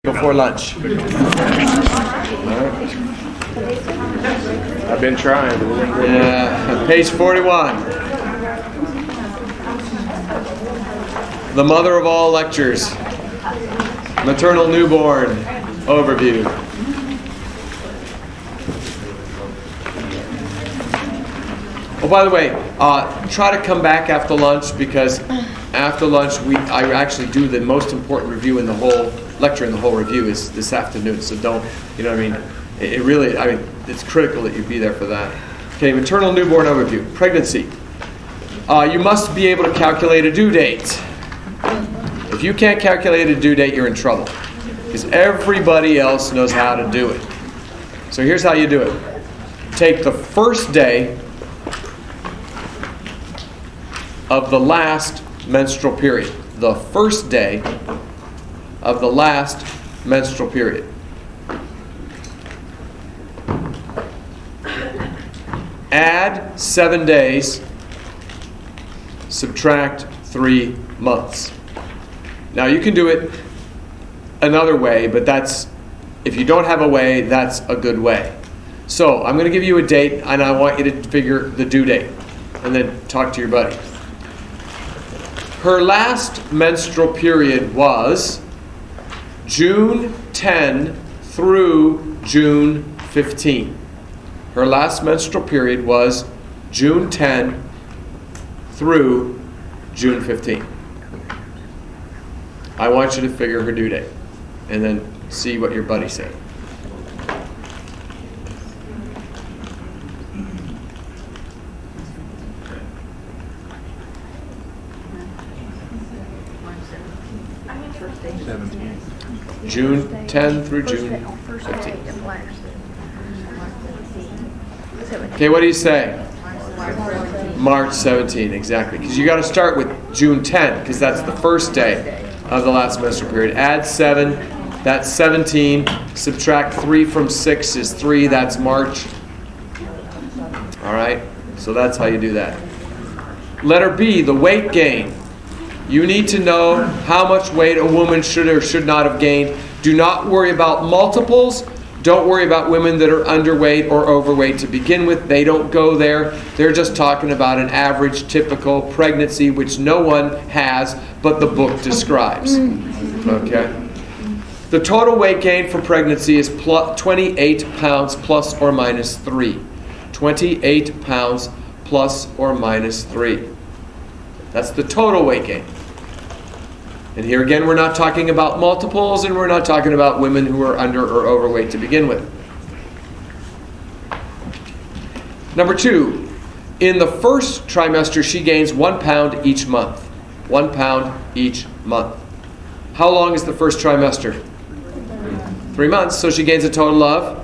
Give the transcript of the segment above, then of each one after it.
before lunch. All right. I've been trying. Yeah, page 41. The mother of all lectures. Maternal newborn overview. Oh, by the way, try to come back after lunch, because after lunch I actually do the most important review in the whole lecture, and the whole review is this afternoon. So don't, you know what I mean? It really, it's critical that you be there for that. Okay, maternal newborn overview. Pregnancy. You must be able to calculate a due date. If you can't calculate a due date, you're in trouble, because everybody else knows how to do it. So here's how you do it. Take the first day of the last menstrual period. The first day of the last menstrual period. Add 7 days, subtract 3 months. Now you can do it another way, but if you don't have a way, that's a good way. So I'm going to give you a date, and I want you to figure the due date, and then talk to your buddy. Her last menstrual period was June 10 through June 15. Her last menstrual period was June 10 through June 15. I want you to figure her due date, and then see what your buddy said. June 10 through June 15. Okay, what do you say? March 17, exactly. Because you got to start with June 10, because that's the first day of the last menstrual period. Add 7, that's 17. Subtract 3 from 6 is 3, that's March. All right, so that's how you do that. Letter B, the weight gain. You need to know how much weight a woman should or should not have gained. Do not worry about multiples. Don't worry about women that are underweight or overweight to begin with. They don't go there. They're just talking about an average, typical pregnancy, which no one has, but the book describes. Okay? The total weight gain for pregnancy is 28 pounds plus or minus 3. 28 pounds plus or minus 3. That's the total weight gain. And here again, we're not talking about multiples, and we're not talking about women who are under or overweight to begin with. Number 2, in the first trimester, she gains 1 pound each month. 1 pound each month. How long is the first trimester? 3 months, so she gains a total of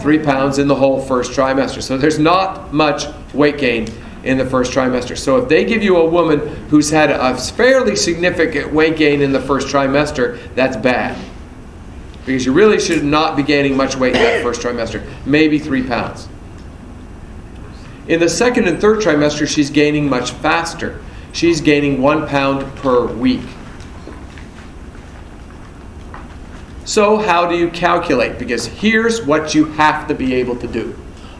3 pounds in the whole first trimester. So there's not much weight gain in the first trimester. So if they give you a woman who's had a fairly significant weight gain in the first trimester, that's bad. Because you really should not be gaining much weight in that first trimester. Maybe 3 pounds. In the second and third trimester, she's gaining much faster. She's gaining 1 pound per week. So how do you calculate? Because here's what you have to be able to do.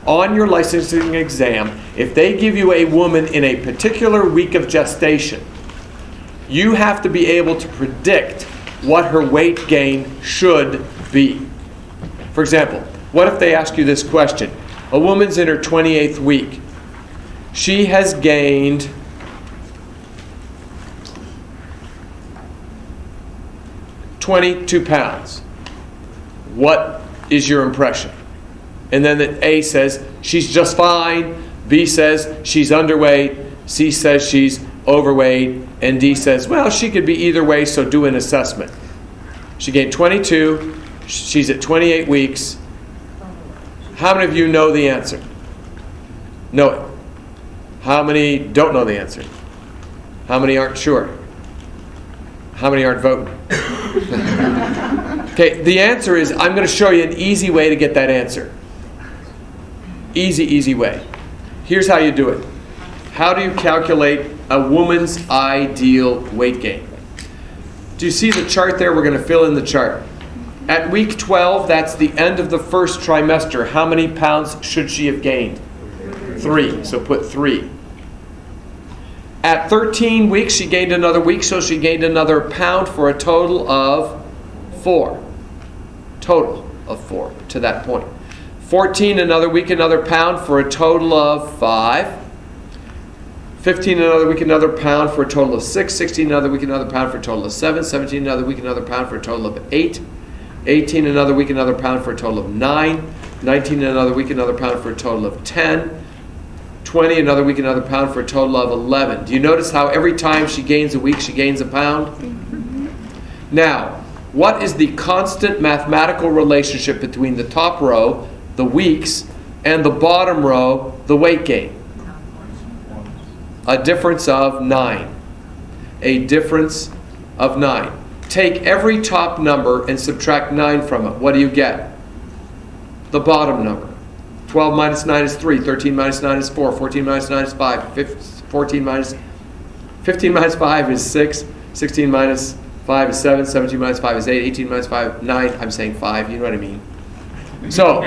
On your licensing exam, if they give you a woman in a particular week of gestation, you have to be able to predict what her weight gain should be. For example, what if they ask you this question? A woman's in her 28th week. She has gained 22 pounds. What is your impression? And then the A says she's just fine, B says she's underweight, C says she's overweight, and D says, well, she could be either way, so do an assessment. She gained 22, she's at 28 weeks. How many of you know the answer? Know it. How many don't know the answer? How many aren't sure? How many aren't voting? Okay, the answer is, I'm going to show you an easy way to get that answer. Easy way. Here's how you do it. How do you calculate a woman's ideal weight gain? Do you see the chart there? We're going to fill in the chart. At week 12, that's the end of the first trimester. How many pounds should she have gained? 3. So put 3. At 13 weeks, she gained another week, so she gained another pound for a total of 4. Total of 4 to that point. 14, another week, another pound for a total of 5. 15, another week, another pound for a total of 6. 16, another week, another pound for a total of 7. 17, another week, another pound for a total of 8. 18, another week, another pound for a total of 9. 19, another week, another pound for a total of 10. 20, another week, another pound for a total of 11. Do you notice how every time she gains a week, she gains a pound? Now, what is the constant mathematical relationship between the top row, the weeks, and the bottom row, the weight gain? A difference of 9. A difference of 9. Take every top number and subtract 9 from it. What do you get? The bottom number. 12 minus 9 is 3. 13 minus 9 is 4. 14 minus 9 is 5. 15 minus 5 is 6. 16 minus 5 is 7. 17 minus 5 is 8. 18 minus 5, 9. I'm saying 5. You know what I mean? So,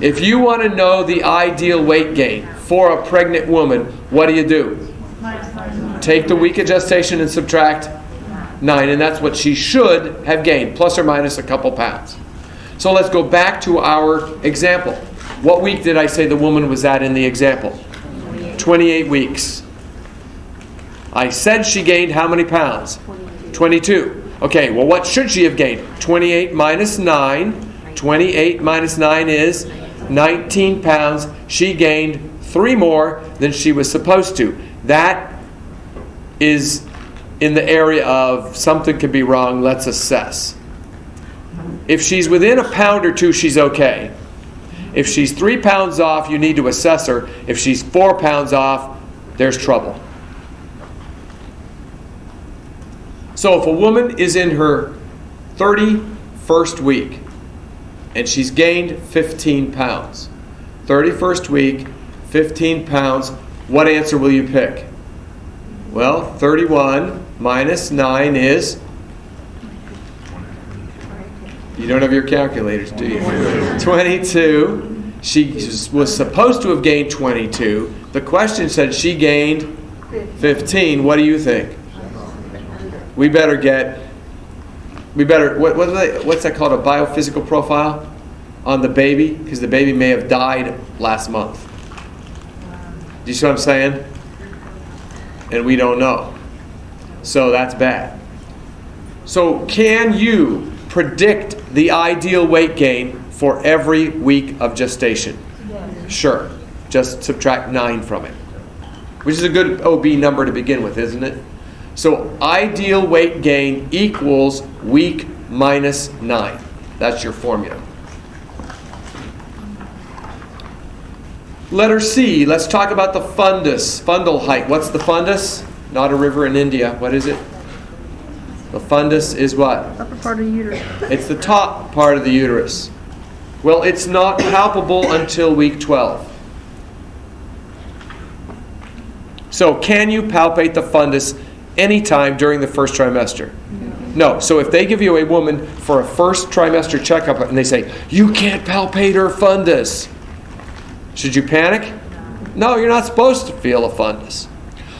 if you want to know the ideal weight gain for a pregnant woman, what do? Take the week of gestation and subtract 9. And that's what she should have gained, plus or minus a couple pounds. So let's go back to our example. What week did I say the woman was at in the example? 28 weeks. I said she gained how many pounds? 22. Okay, well, what should she have gained? 28 minus 9. 28 minus 9 is 19 pounds. She gained 3 more than she was supposed to. That is in the area of something could be wrong, let's assess. If she's within a pound or 2, she's okay. If she's 3 pounds off, you need to assess her. If she's 4 pounds off, there's trouble. So if a woman is in her 31st week and she's gained 15 pounds, 31st week, 15 pounds, what answer will you pick? Well, 31 minus 9 is... You don't have your calculators, do you? 22. She was supposed to have gained 22. The question said she gained 15. What do you think? What's that called, a biophysical profile on the baby? Because the baby may have died last month. Do you see what I'm saying? And we don't know. So that's bad. So can you predict the ideal weight gain for every week of gestation? Yes. Sure. Just subtract 9 from it. Which is a good OB number to begin with, isn't it? So ideal weight gain equals week minus 9. That's your formula. Letter C, let's talk about the fundus, fundal height. What's the fundus? Not a river in India. What is it? The fundus is what? Upper part of the uterus. It's the top part of the uterus. Well, it's not palpable until week 12. So can you palpate the fundus anytime during the first trimester? No. So if they give you a woman for a first trimester checkup and they say, you can't palpate her fundus, should you panic? No, you're not supposed to feel a fundus.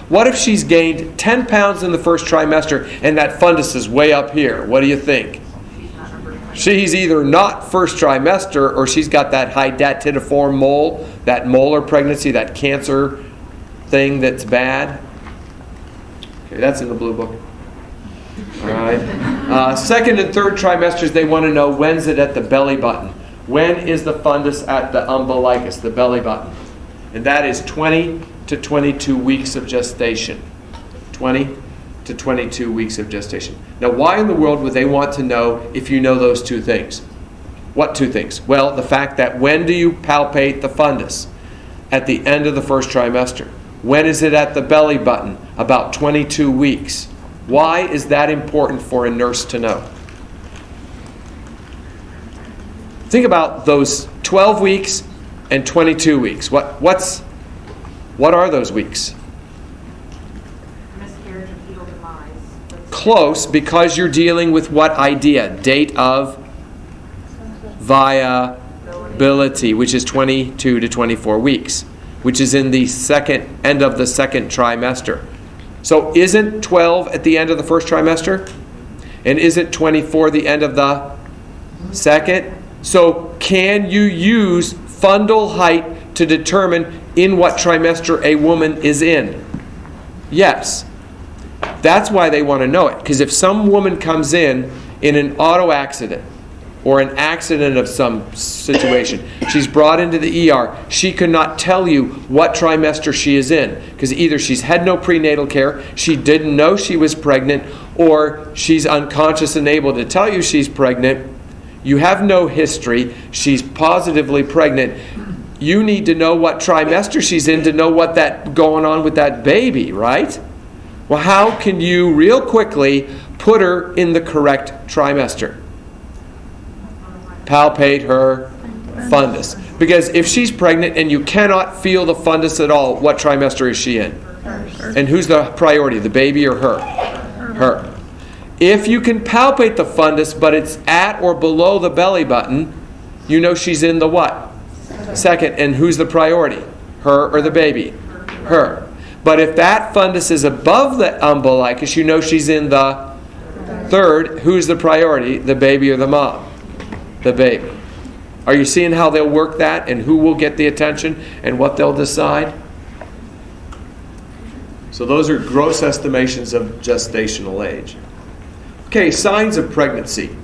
What if she's gained 10 pounds in the first trimester and that fundus is way up here? What do you think? She's either not first trimester or she's got that hydatidiform mole, that molar pregnancy, that cancer thing that's bad. Okay, that's in the blue book. All right. Second and third trimesters, they want to know, when's it at the belly button? When is the fundus at the umbilicus, the belly button? And that is 20 to 22 weeks of gestation. 20 to 22 weeks of gestation. Now, why in the world would they want to know if you know those two things? What two things? Well, the fact that when do you palpate the fundus? At the end of the first trimester. When is it at the belly button? About 22 weeks. Why is that important for a nurse to know? Think about those 12 weeks and 22 weeks. What are those weeks? Miscarriage of fetal demise. Close, because you're dealing with what idea? Date of viability, which is 22 to 24 weeks, which is in the end of the second trimester. So isn't 12 at the end of the first trimester? And isn't 24 the end of the second? So can you use fundal height to determine in what trimester a woman is in? Yes. That's why they want to know it. Because if some woman comes in an auto accident or an accident of some situation, she's brought into the ER, she cannot tell you what trimester she is in. Because either she's had no prenatal care, she didn't know she was pregnant, or she's unconscious and able to tell you she's pregnant. You have no history. She's positively pregnant. You need to know what trimester she's in to know what that's going on with that baby, right? Well, how can you real quickly put her in the correct trimester? Palpate her fundus. Because if she's pregnant and you cannot feel the fundus at all, what trimester is she in? And who's the priority, the baby or her? Her. If you can palpate the fundus, but it's at or below the belly button, you know she's in the what? Second. And who's the priority? Her or the baby? Her. But if that fundus is above the umbilicus, you know she's in the third. Who's the priority? The baby or the mom? The baby. Are you seeing how they'll work that and who will get the attention and what they'll decide? So those are gross estimations of gestational age. Okay, signs of pregnancy.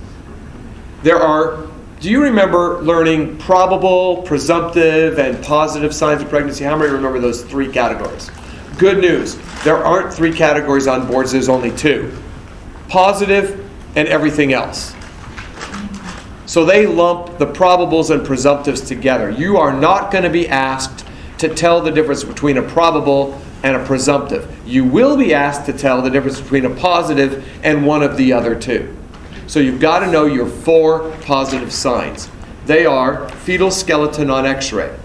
Do you remember learning probable, presumptive, and positive signs of pregnancy? How many remember those three categories? Good news. There aren't three categories on boards, there's only two. Positive and everything else. So they lump the probables and presumptives together. You are not going to be asked to tell the difference between a probable and a presumptive. You will be asked to tell the difference between a positive and one of the other two. So you've got to know your four positive signs. They are fetal skeleton on x-ray.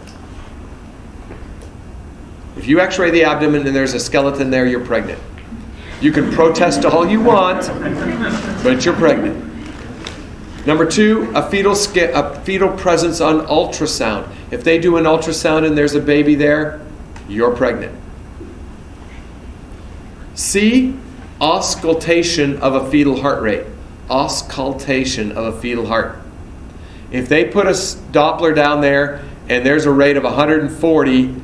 If you x-ray the abdomen and there's a skeleton there, you're pregnant. You can protest all you want, but you're pregnant. Number two, a fetal presence on ultrasound. If they do an ultrasound and there's a baby there, you're pregnant. C, auscultation of a fetal heart rate. Auscultation of a fetal heart. If they put a Doppler down there and there's a rate of 140,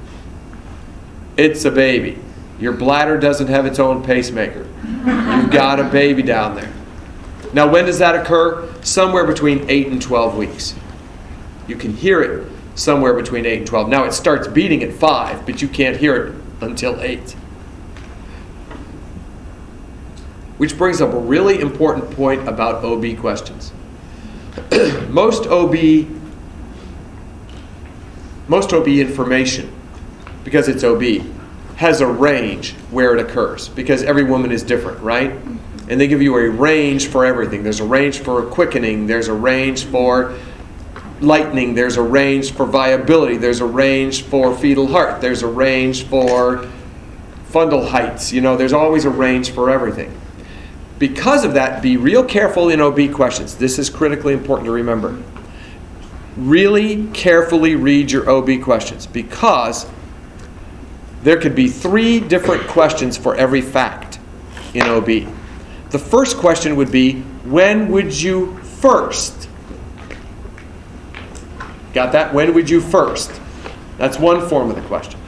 it's a baby. Your bladder doesn't have its own pacemaker. You've got a baby down there. Now, when does that occur? Somewhere between 8 and 12 weeks. You can hear it somewhere between 8 and 12. Now, it starts beating at 5, but you can't hear it until 8. Which brings up a really important point about OB questions. Most OB information, because it's OB, has a range where it occurs, because every woman is different, right? And they give you a range for everything. There's a range for quickening, there's a range for lightening, there's a range for viability, there's a range for fetal heart, there's a range for fundal heights. You know, there's always a range for everything. Because of that, be real careful in OB questions. This is critically important to remember. Really carefully read your OB questions, because there could be 3 different questions for every fact in OB. The first question would be, when would you first? Got that? When would you first? That's one form of the question.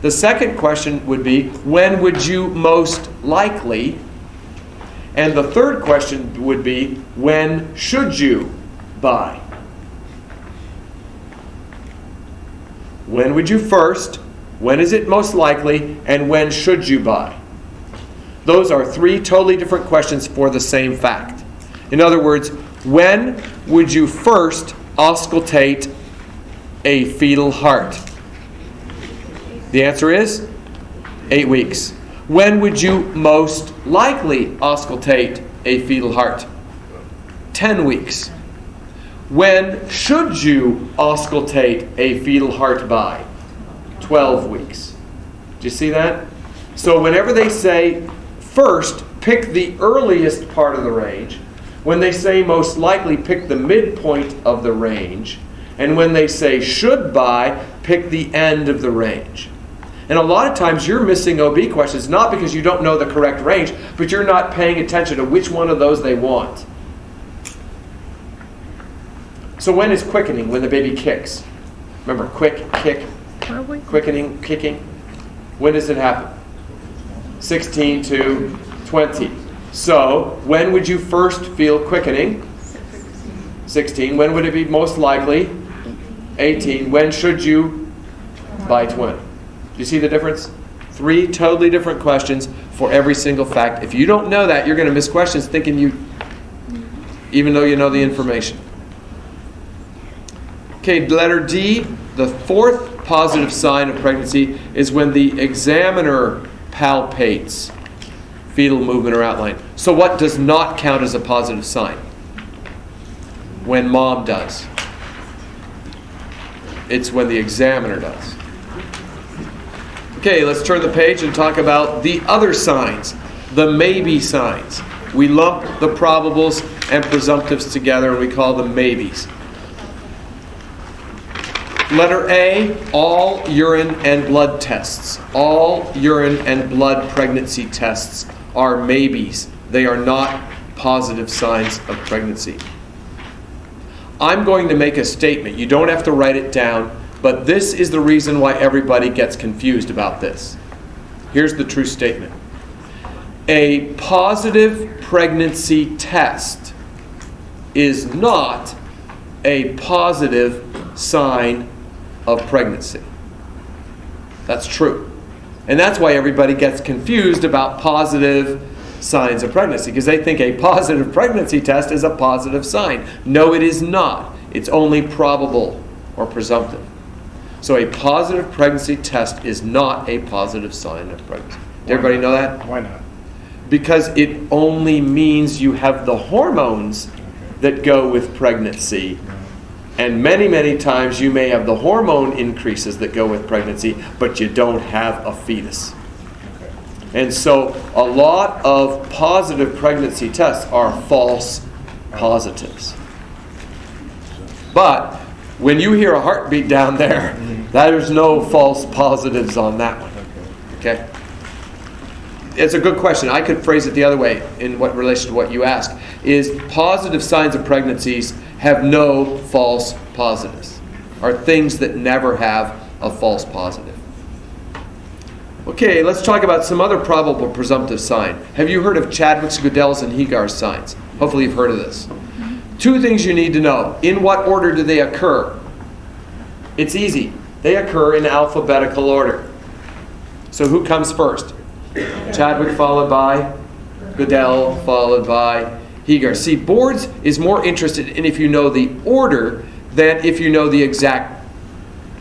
The second question would be, when would you most likely? And the third question would be, when should you buy? When would you first? When is it most likely? And when should you buy? Those are 3 totally different questions for the same fact. In other words, when would you first auscultate a fetal heart? The answer is 8 weeks. When would you most likely auscultate a fetal heart? 10 weeks. When should you auscultate a fetal heart by? 12 weeks. Do you see that? So whenever they say first, pick the earliest part of the range. When they say most likely, pick the midpoint of the range. And when they say should buy, pick the end of the range. And a lot of times you're missing OB questions, not because you don't know the correct range, but you're not paying attention to which one of those they want. So when is quickening? When the baby kicks. Remember, quick, kick, quickening, kicking. When does it happen? 16 to 20. So when would you first feel quickening? 16. When would it be most likely? 18. When should you? By 20. Do you see the difference? 3 totally different questions for every single fact. If you don't know that, you're going to miss questions thinking you, even though you know the information. Okay, letter D, the fourth positive sign of pregnancy is when the examiner palpates fetal movement or outline. So what does not count as a positive sign? When mom does. It's when the examiner does. Okay, let's turn the page and talk about the other signs, the maybe signs. We lump the probables and presumptives together and we call them maybes. Letter A, all urine and blood tests. All urine and blood pregnancy tests are maybes. They are not positive signs of pregnancy. I'm going to make a statement. You don't have to write it down, but this is the reason why everybody gets confused about this. Here's the true statement. A positive pregnancy test is not a positive sign of pregnancy. That's true. And that's why everybody gets confused about positive signs of pregnancy, because they think a positive pregnancy test is a positive sign. No, it is not. It's only probable or presumptive. So a positive pregnancy test is not a positive sign of pregnancy. Did everybody know that? Why not? Because it only means you have the hormones that go with pregnancy. And many, many times you may have the hormone increases that go with pregnancy, but you don't have a fetus. And so a lot of positive pregnancy tests are false positives. But when you hear a heartbeat down there, there's no false positives on that one. Okay? It's a good question. I could phrase it the other way in what relation to what you asked. Is positive signs of pregnancies have no false positives. Are things that never have a false positive. Okay, let's talk about some other probable presumptive sign. Have you heard of Chadwick's, Goodell's, and Hegar's signs? Hopefully you've heard of this. 2 things you need to know. In what order do they occur? It's easy. They occur in alphabetical order. So who comes first? Chadwick followed by Goodell followed by Hegar. See, boards is more interested in if you know the order than if you know the exact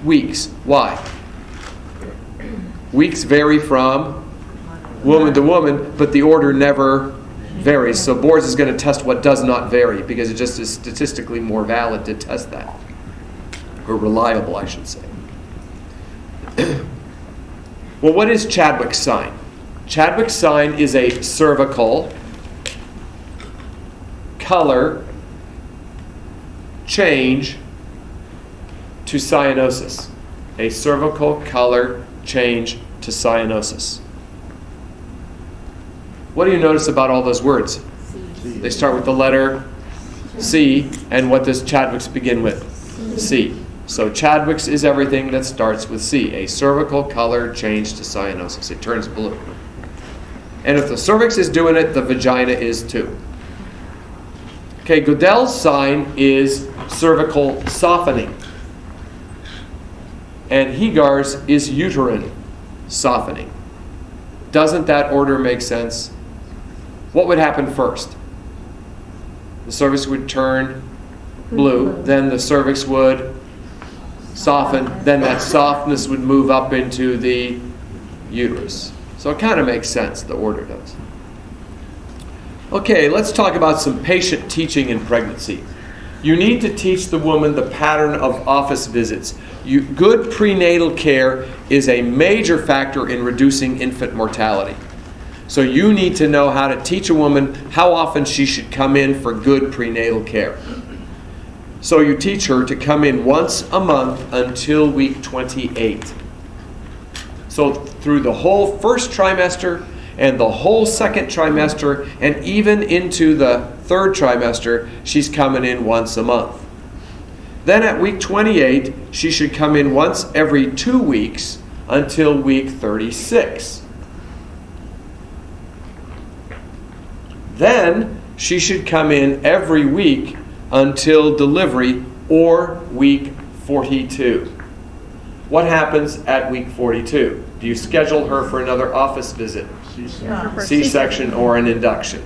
weeks. Why? Weeks vary from woman to woman, but the order never varies. So boards is going to test what does not vary because it just is statistically more valid to test that. Or reliable, I should say. Well, what is Chadwick's sign? Chadwick's sign is a cervical color change to cyanosis. A cervical color change to cyanosis. What do you notice about all those words? C. They start with the letter C, and what does Chadwick's begin with? C. So Chadwick's is everything that starts with C. A cervical color change to cyanosis. It turns blue. And if the cervix is doing it, the vagina is too. Okay, Goodell's sign is cervical softening. And Hegar's is uterine softening. Doesn't that order make sense? What would happen first? The cervix would turn blue, then the cervix would soften, then that softness would move up into the uterus. So it kind of makes sense, the order does. Okay, let's talk about some patient teaching in pregnancy. You need to teach the woman the pattern of office visits. Good prenatal care is a major factor in reducing infant mortality. So you need to know how to teach a woman how often she should come in for good prenatal care. So you teach her to come in once a month until week 28. So through the whole first trimester and the whole second trimester and even into the third trimester, she's coming in once a month. Then at week 28, she should come in once every 2 weeks until week 36. Then she should come in every week until delivery or week 42. What happens at week 42? Do you schedule her for another office visit? C-section or an induction?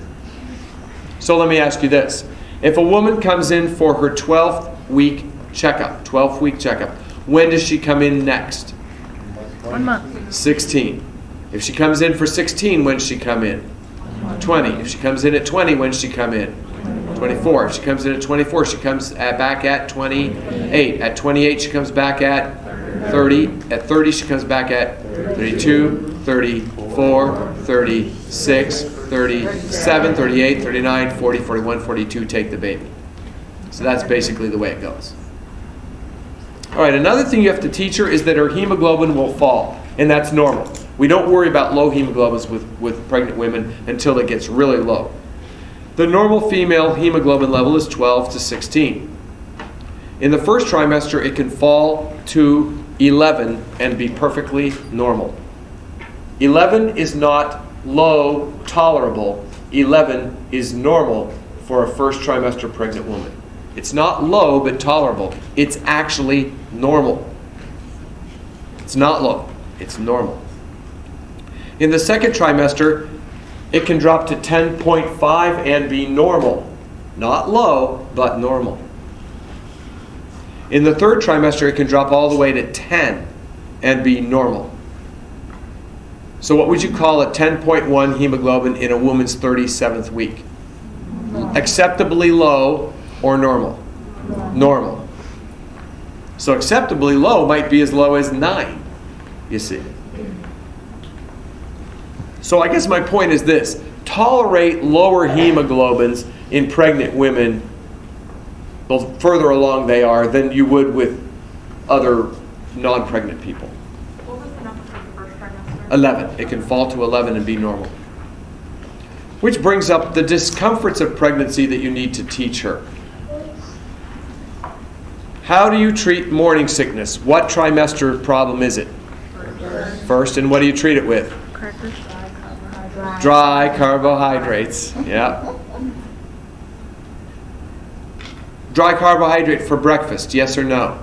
So let me ask you this. If a woman comes in for her 12th week checkup, when does she come in next? 1 month. 16. If she comes in for 16, when does she come in? 20. If she comes in at 20, when does she come in? 24. If she comes in at 24, she comes back at 28. At 28, she comes back at 30. At 30, she comes back at 32, 34, 36, 37, 38, 39, 40, 41, 42, take the baby. So that's basically the way it goes. All right, another thing you have to teach her is that her hemoglobin will fall, and that's normal. We don't worry about low hemoglobins with pregnant women until it gets really low. The normal female hemoglobin level is 12 to 16. In the first trimester, it can fall to 11 and be perfectly normal. 11 is not low, tolerable. 11 is normal for a first trimester pregnant woman. It's not low, but tolerable. It's actually normal. It's not low. It's normal. In the second trimester, it can drop to 10.5 and be normal. Not low, but normal. In the third trimester, it can drop all the way to 10 and be normal. So what would you call a 10.1 hemoglobin in a woman's 37th week? Acceptably low or normal? Normal. So acceptably low might be as low as 9, you see. So I guess my point is this. Tolerate lower hemoglobins in pregnant women the further along they are than you would with other non-pregnant people. What was the number for the first trimester? 11. It can fall to 11 and be normal. Which brings up the discomforts of pregnancy that you need to teach her. How do you treat morning sickness? What trimester problem is it? First, and what do you treat it with? Crackers. Dry carbohydrates. Yeah. Dry carbohydrate for breakfast, yes or no?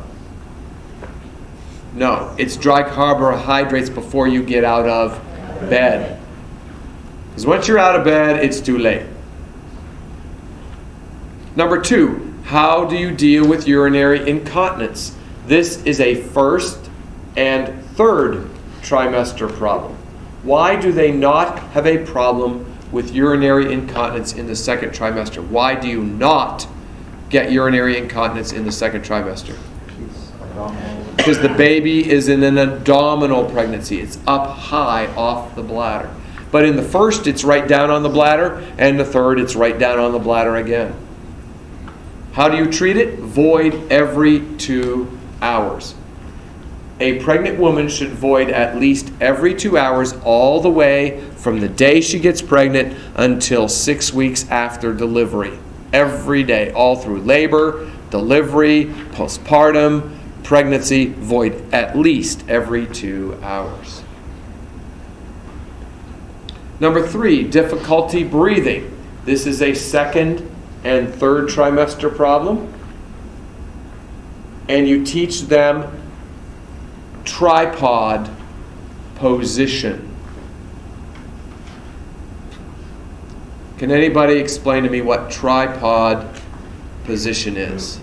No. It's dry carbohydrates before you get out of bed. Because once you're out of bed, it's too late. Number 2, how do you deal with urinary incontinence? This is a first and third trimester problem. Why do they not have a problem with urinary incontinence in the second trimester? Why do you not get urinary incontinence in the second trimester? Because the baby is in an abdominal pregnancy. It's up high off the bladder. But in the first, it's right down on the bladder, and the third, it's right down on the bladder again. How do you treat it? Void every 2 hours. A pregnant woman should void at least every 2 hours all the way from the day she gets pregnant until 6 weeks after delivery. Every day, all through labor, delivery, postpartum, pregnancy, void at least every 2 hours. Number 3, difficulty breathing. This is a second and third trimester problem. And you teach them tripod position. Can anybody explain to me what tripod position is?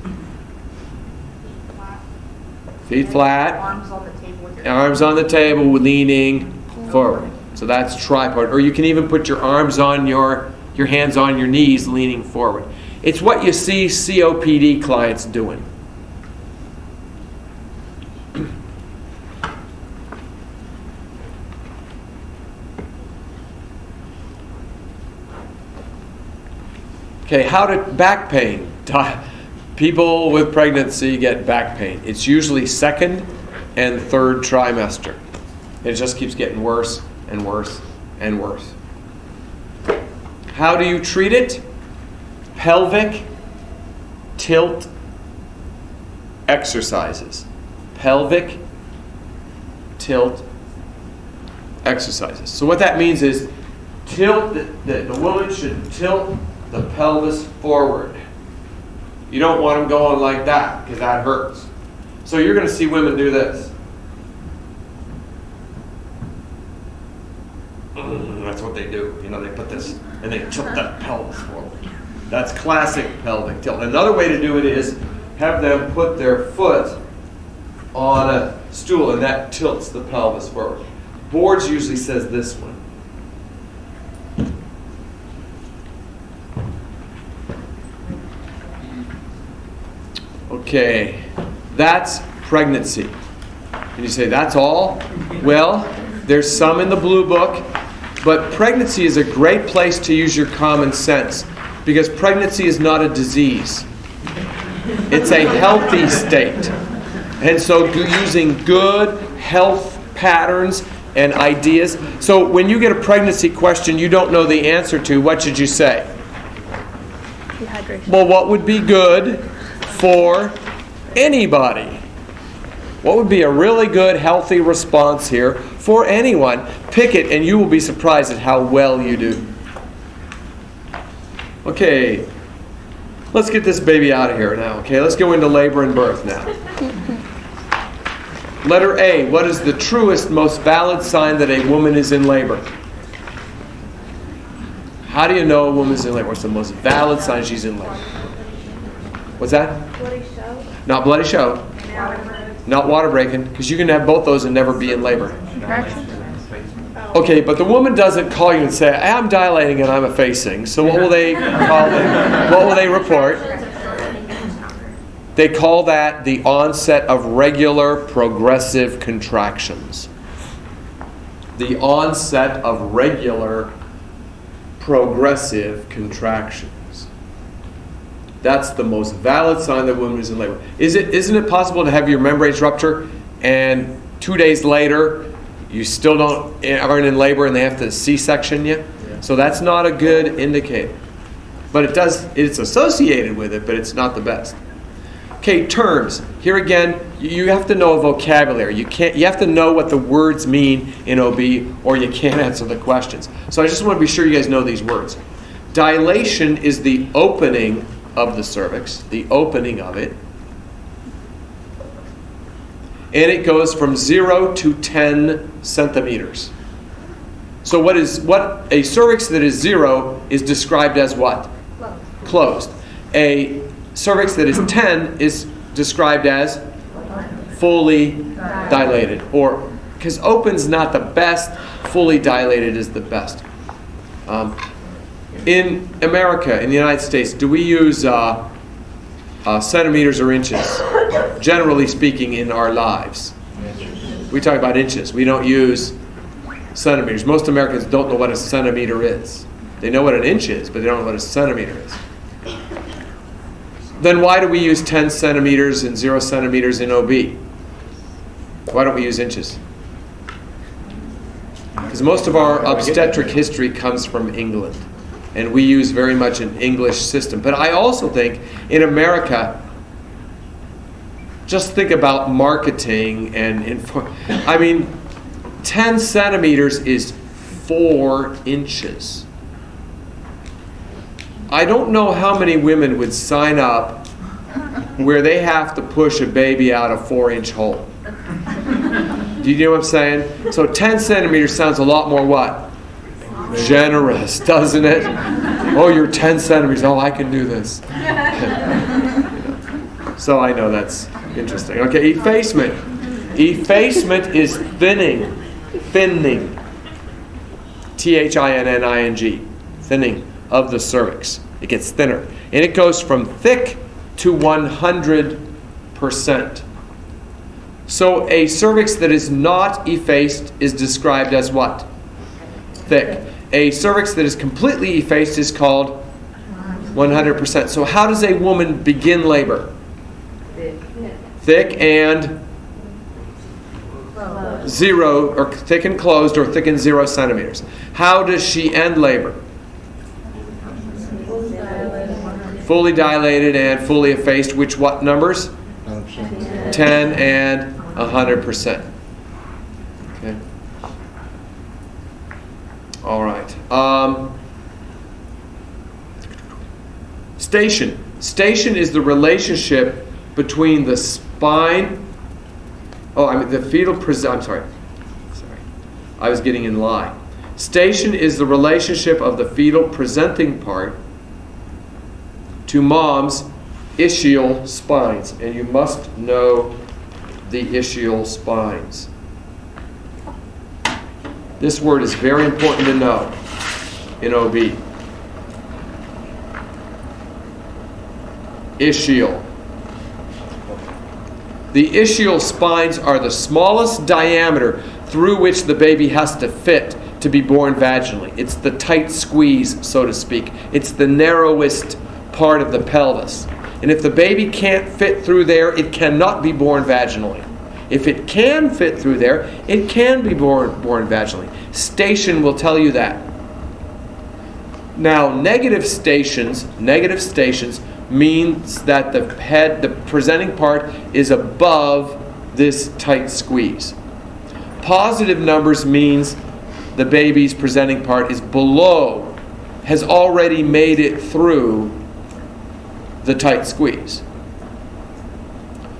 Feet flat. Arms on the table with your Arms on the table, leaning forward. So that's tripod. Or you can even put your arms on your hands on your knees, leaning forward. It's what you see COPD clients doing. Okay, back pain. People with pregnancy get back pain. It's usually second and third trimester. It just keeps getting worse and worse and worse. How do you treat it? Pelvic tilt exercises. Pelvic tilt exercises. So what that means is the woman should tilt the pelvis forward. You don't want them going like that because that hurts. So you're going to see women do this. That's what they do. They put this and they tilt that pelvis forward. That's classic pelvic tilt. Another way to do it is have them put their foot on a stool and that tilts the pelvis forward. Boards usually says this one. Okay, that's pregnancy. And you say, that's all? Well, there's some in the blue book, but pregnancy is a great place to use your common sense because pregnancy is not a disease. It's a healthy state. And so using good health patterns and ideas. So when you get a pregnancy question you don't know the answer to, what should you say? Dehydration. Well, what would be good for anybody? What would be a really good, healthy response here for anyone? Pick it and you will be surprised at how well you do. Okay, let's get this baby out of here now. Okay, let's go into labor and birth now. Letter A, what is the truest, most valid sign that a woman is in labor? How do you know a woman's in labor? What's the most valid sign she's in labor? What's that? Bloody show. Not bloody show. Not water breaking, because you can have both those and never be in labor. Contraction. Okay, but the woman doesn't call you and say, I'm dilating and I'm effacing. So what will they call it? What will they report? They call that the onset of regular progressive contractions. The onset of regular progressive contractions. That's the most valid sign that a woman is in labor. Isn't it possible to have your membranes rupture and 2 days later you still aren't in labor and they have to C-section you? Yeah. So that's not a good indicator. But it's associated with it, but it's not the best. Okay, terms. Here again, you have to know a vocabulary. You have to know what the words mean in OB or you can't answer the questions. So I just want to be sure you guys know these words. Dilation is the opening of the cervix, the opening of it. And it goes from 0 to 10 centimeters. So what a cervix that is 0 is described as what? Closed. A cervix that is 10 is described as fully dilated. Or, because open's not the best, fully dilated is the best. In America, in the United States, do we use centimeters or inches? Generally speaking, in our lives. We talk about inches. We don't use centimeters. Most Americans don't know what a centimeter is. They know what an inch is, but they don't know what a centimeter is. Then why do we use 10 centimeters and 0 centimeters in OB? Why don't we use inches? Because most of our obstetric history comes from England. And we use very much an English system. But I also think in America, just think about marketing and 10 centimeters is 4 inches. I don't know how many women would sign up where they have to push a baby out a 4-inch hole. Do you know what I'm saying? So 10 centimeters sounds a lot more what? Generous, doesn't it? Oh, you're 10 centimeters. Oh, I can do this. So I know that's interesting. Okay, effacement. Effacement is thinning. Thinning. Thinning. Thinning of the cervix. It gets thinner. And it goes from thick to 100%. So a cervix that is not effaced is described as what? Thick. A cervix that is completely effaced is called 100%. So how does a woman begin labor? Thick and 0, or thick and closed, or thick and 0 centimeters. How does she end labor? Fully dilated and fully effaced. Which what numbers? 10 and 100%. Okay. All right. Station. Station is the relationship between the spine. The fetal I'm sorry. I was getting in line. Station is the relationship of the fetal presenting part to mom's ischial spines, and you must know the ischial spines. This word is very important to know in OB. Ischial. The ischial spines are the smallest diameter through which the baby has to fit to be born vaginally. It's the tight squeeze, so to speak. It's the narrowest part of the pelvis. And if the baby can't fit through there, it cannot be born vaginally. If it can fit through there, it can be born vaginally. Station will tell you that. Now, negative stations means that the presenting part is above this tight squeeze. Positive numbers means the baby's presenting part is below, has already made it through the tight squeeze.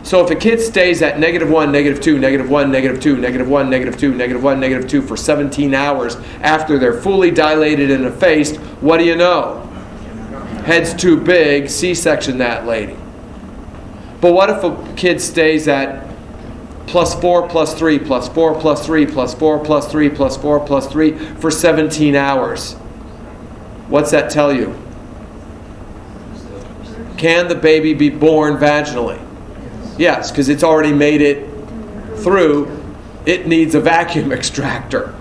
So if a kid stays at -1, -2, -1, -2, -1, -2, -1, -2 for 17 hours after they're fully dilated and effaced, what do you know? Head's too big, C-section that lady. But what if a kid stays at +4, +3, +4, +3, +4, +3, +4, +3 for 17 hours? What's that tell you? Can the baby be born vaginally? Yes, because it's already made it through. It needs a vacuum extractor.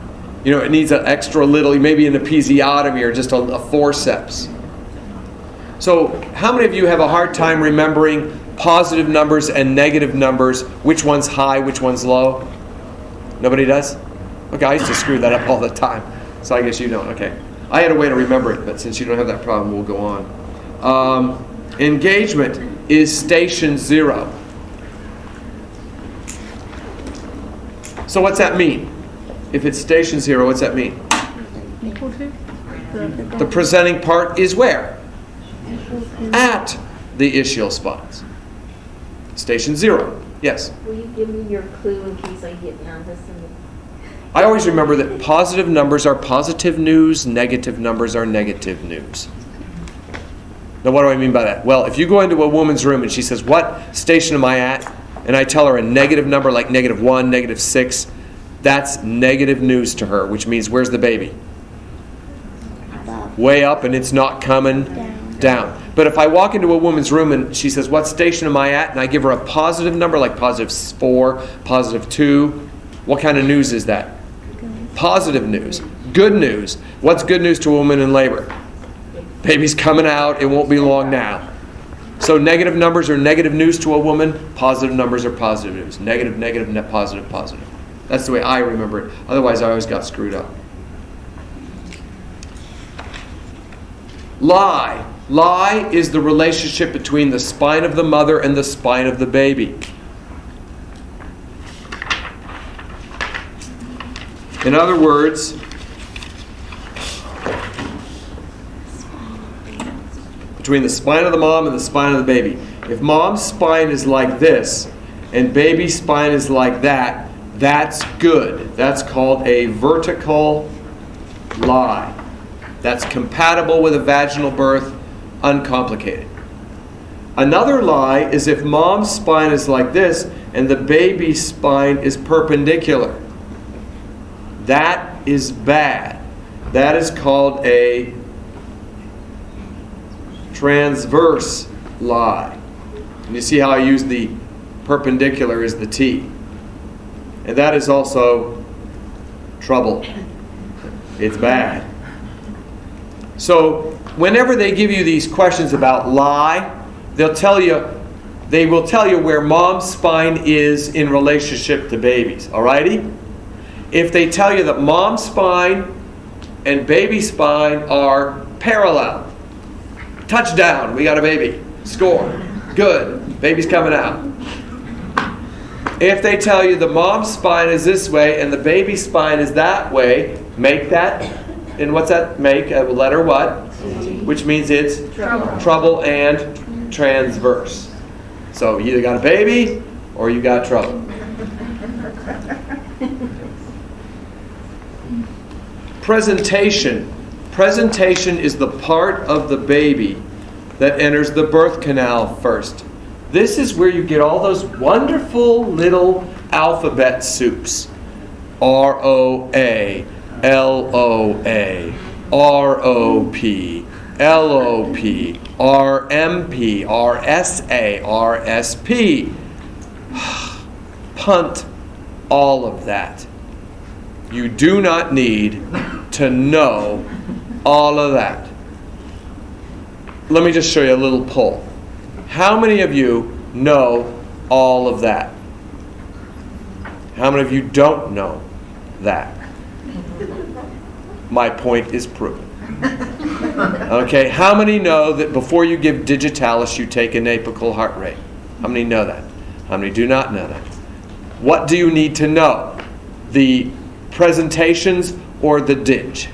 It needs an extra little, maybe an episiotomy or just a forceps. So how many of you have a hard time remembering positive numbers and negative numbers? Which one's high, which one's low? Nobody does? Okay, I used to screw that up all the time. So I guess you don't. Okay. I had a way to remember it, but since you don't have that problem, we'll go on. Engagement is station 0. So what's that mean? If it's station 0, what's that mean? Equal to? The presenting part is where? At the ischial spines. Station 0. Yes? Will you give me your clue in case I get nervous? I always remember that positive numbers are positive news, negative numbers are negative news. Now, what do I mean by that? Well, if you go into a woman's room and she says, "What station am I at?" and I tell her a negative number like -1, -6, that's negative news to her, which means where's the baby? Way up, and it's not coming down. But if I walk into a woman's room and she says, "What station am I at?" and I give her a positive number like +4, +2, what kind of news is that? Positive news. Good news. What's good news to a woman in labor? Baby's coming out. It won't be long now. So negative numbers are negative news to a woman. Positive numbers are positive news. Negative, negative, net positive, positive. That's the way I remember it. Otherwise, I always got screwed up. Lie. Lie is the relationship between the spine of the mother and the spine of the baby. In other words, between the spine of the mom and the spine of the baby. If mom's spine is like this and baby's spine is like that, that's good. That's called a vertical lie. That's compatible with a vaginal birth, uncomplicated. Another lie is if mom's spine is like this and the baby's spine is perpendicular. That is bad. That is called a transverse lie. And you see how I use the perpendicular as the T. And that is also trouble. It's bad. So whenever they give you these questions about lie, they will tell you where mom's spine is in relationship to baby's. Alrighty? If they tell you that mom's spine and baby's spine are parallel, touchdown, we got a baby. Score. Good. Baby's coming out. If they tell you the mom's spine is this way and the baby's spine is that way, make that. And what's that make? A letter what? Which means it's trouble and transverse. So you either got a baby or you got trouble. Presentation. Presentation is the part of the baby that enters the birth canal first. This is where you get all those wonderful little alphabet soups. R-O-A, L-O-A, R-O-P, L-O-P, R-M-P, R-S-A, R-S-P. Punt all of that. You do not need to know all of that. Let me just show you a little poll. How many of you know all of that? How many of you don't know that? My point is proven. Okay, how many know that before you give digitalis you take an apical heart rate? How many know that? How many do not know that? What do you need to know? The presentations or the dig?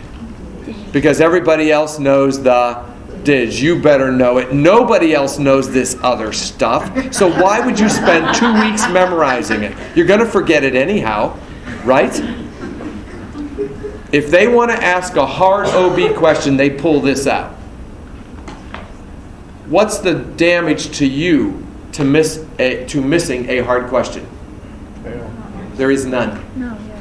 Because everybody else knows the dig. You better know it. Nobody else knows this other stuff. So why would you spend 2 weeks memorizing it? You're going to forget it anyhow, right? If they want to ask a hard OB question, they pull this out. What's the damage to you to missing a hard question? There is none.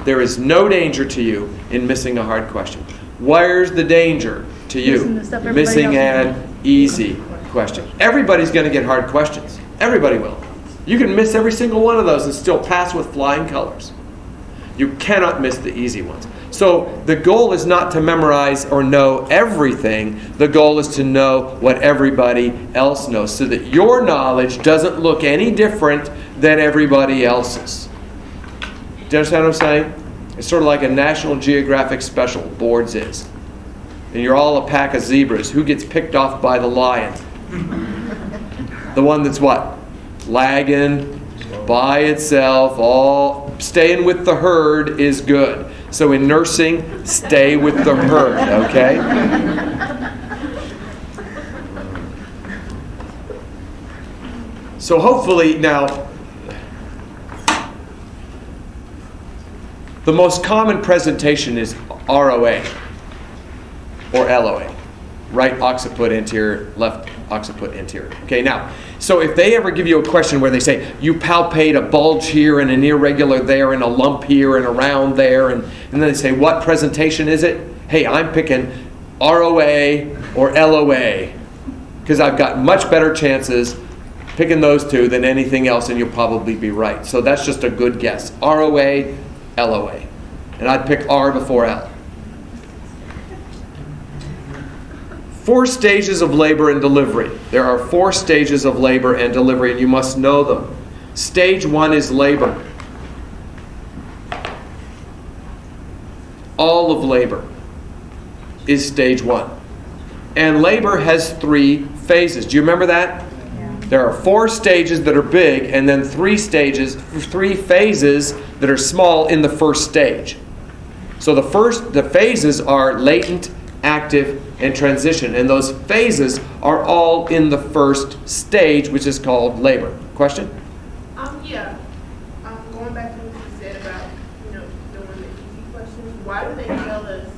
There is no danger to you in missing a hard question. Where's the danger to you? Missing an easy question. Everybody's going to get hard questions. Everybody will. You can miss every single one of those and still pass with flying colors. You cannot miss the easy ones. So the goal is not to memorize or know everything. The goal is to know what everybody else knows so that your knowledge doesn't look any different than everybody else's. Do you understand what I'm saying? It's sort of like a National Geographic special, Boards is. And you're all a pack of zebras. Who gets picked off by the lion? The one that's what? Lagging by itself, all staying with the herd is good. So in nursing, stay with the herd, okay? So hopefully now, the most common presentation is ROA or LOA. Right occiput anterior, left occiput anterior. Okay, now, so if they ever give you a question where they say, you palpate a bulge here and an irregular there and a lump here and a round there, and then they say, what presentation is it? Hey, I'm picking ROA or LOA because I've got much better chances picking those two than anything else, and you'll probably be right. So that's just a good guess. ROA, LOA. And I'd pick R before L. 4 stages of labor and delivery. There are 4 stages of labor and delivery, and you must know them. Stage 1 is labor. All of labor is stage 1. And labor has 3 phases. Do you remember that? There are 4 stages that are big, and then 3 phases that are small in the first stage. So the phases are latent, active, and transition. And those phases are all in the first stage, which is called labor. Question? Yeah. Going back to what you said about, doing the easy questions. Why do they tell us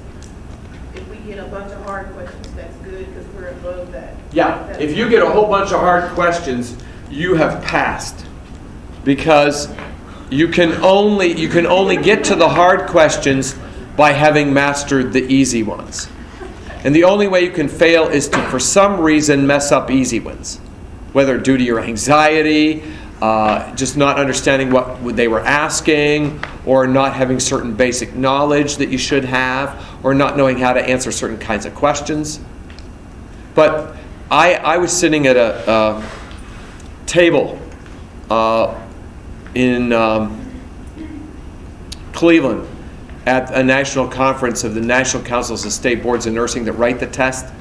if we get a bunch of hard questions, that's good because we're above that? Yeah. If you get a whole bunch of hard questions, you have passed. Because you can only get to the hard questions by having mastered the easy ones. And the only way you can fail is to, for some reason, mess up easy ones. Whether due to your anxiety, just not understanding what they were asking, or not having certain basic knowledge that you should have, or not knowing how to answer certain kinds of questions. But I was sitting at a table in Cleveland at a national conference of the National Councils of State Boards of Nursing that write the test.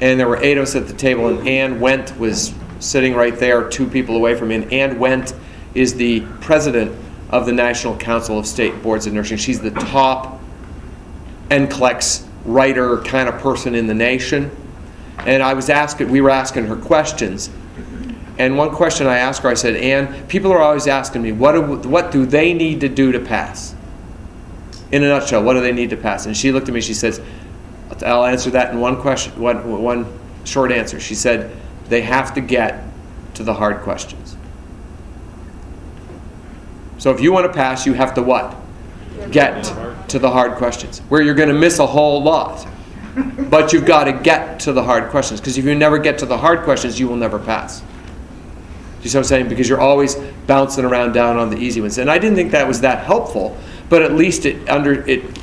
And there were 8 of us at the table, and Ann Wendt was sitting right there, 2 people away from me. And Ann Wendt is the president of the National Council of State Boards of Nursing. She's the top NCLEX writer kind of person in the nation. And we were asking her questions. And one question I asked her, I said, Ann, people are always asking me, what do they need to do to pass? In a nutshell, what do they need to pass? And she looked at me, she says, I'll answer that in one question, one short answer. She said, they have to get to the hard questions. So if you want to pass, you have to what? Get to the hard questions, where you're going to miss a whole lot. But you've got to get to the hard questions, because if you never get to the hard questions, you will never pass. You see what I'm saying? Because you're always bouncing around down on the easy ones. And I didn't think that was that helpful, but at least it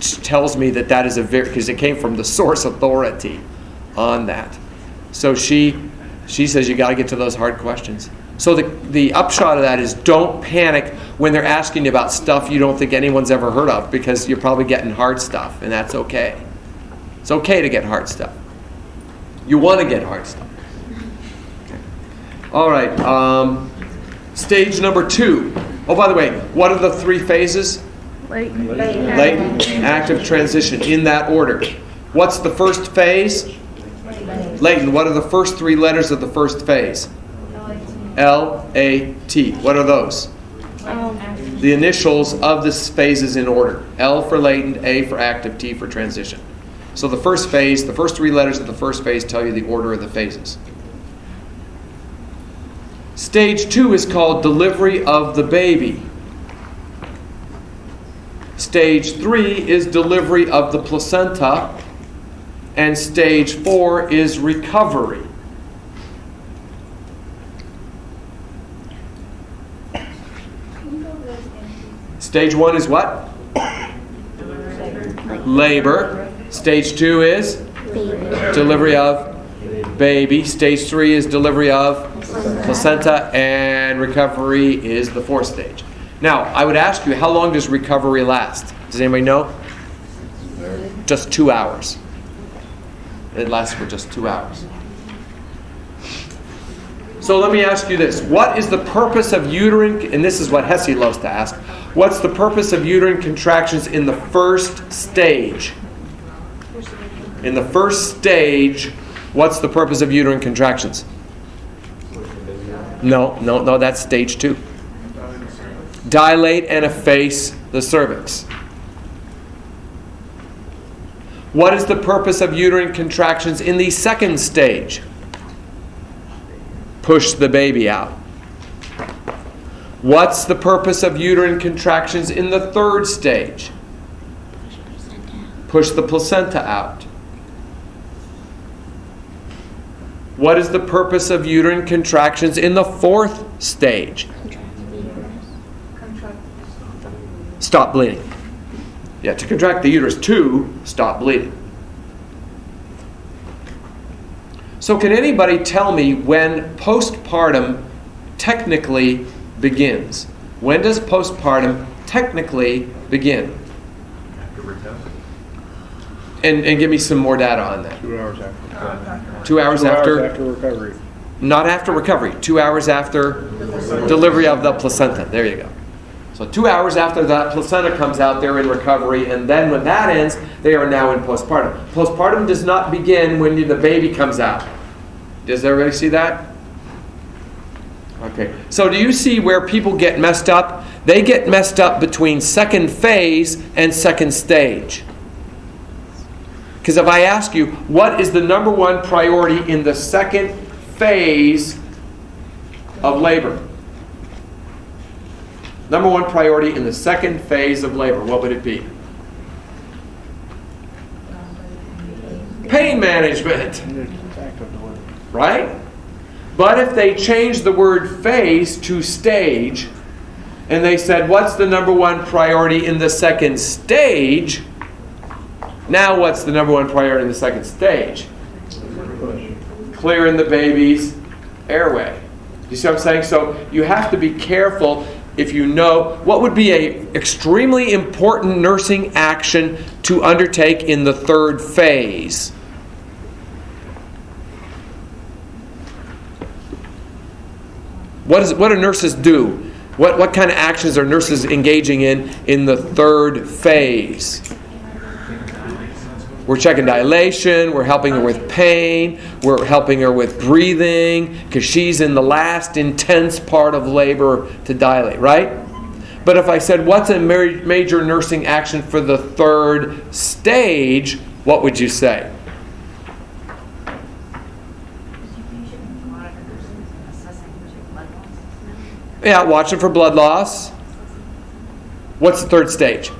tells me that is because it came from the source authority on that. So she says you got to get to those hard questions. So the upshot of that is, don't panic when they're asking you about stuff you don't think anyone's ever heard of, because you're probably getting hard stuff, and that's okay. It's okay to get hard stuff. You want to get hard stuff. Okay. All right. Stage number 2. Oh, by the way, what are the 3 phases? Latent, active, transition, in that order. What's the first phase? Latent. What are the first 3 letters of the first phase? L-A-T. What are those? The initials of this phase is in order. L for latent, A for active, T for transition. So the first phase, the first 3 letters of the first phase tell you the order of the phases. Stage 2 is called delivery of the baby. Stage 3 is delivery of the placenta. And stage 4 is recovery. Stage 1 is what? Labor. Stage 2 is delivery of baby. Stage 3 is delivery of placenta. And recovery is the 4th stage. Now, I would ask you, how long does recovery last? Does anybody know? Just 2 hours. It lasts for just 2 hours. So let me ask you this. What is the purpose of uterine, and this is what Hesse loves to ask, what's the purpose of uterine contractions in the first stage? In the first stage, what's the purpose of uterine contractions? No, that's stage 2. Dilate and efface the cervix. What is the purpose of uterine contractions in the second stage? Push the baby out. What's the purpose of uterine contractions in the third stage? Push the placenta out. What is the purpose of uterine contractions in the fourth stage? Stop bleeding. Yeah, to contract the uterus, to stop bleeding. So can anybody tell me when postpartum technically begins? When does postpartum technically begin? After recovery. And give me some more data on that. 2 hours after. 2 hours 2 after? hours after recovery. Not after recovery. 2 hours after delivery of the placenta. There you go. So 2 hours after that placenta comes out, they're in recovery, and then when that ends, they are now in postpartum. Postpartum does not begin when the baby comes out. Does everybody see that? Okay. So do you see where people get messed up? They get messed up between second phase and second stage. Because if I ask you, what is the number one priority in the second phase of labor? Number one priority in the second phase of labor, what would it be? Pain management. Right? But if they changed the word phase to stage, and they said, what's the number one priority in the second stage? Now what's the number one priority in the second stage? clearing the baby's airway. You see what I'm saying? So you have to be careful if you know what would be an extremely important nursing action to undertake in the third phase. What do nurses do? What kind of actions are nurses engaging in the third phase? We're checking dilation, we're helping her with pain, we're helping her with breathing, because she's in the last intense part of labor to dilate, right? But if I said, what's a major nursing action for the third stage, what would you say? Yeah, watching for blood loss. What's the third stage?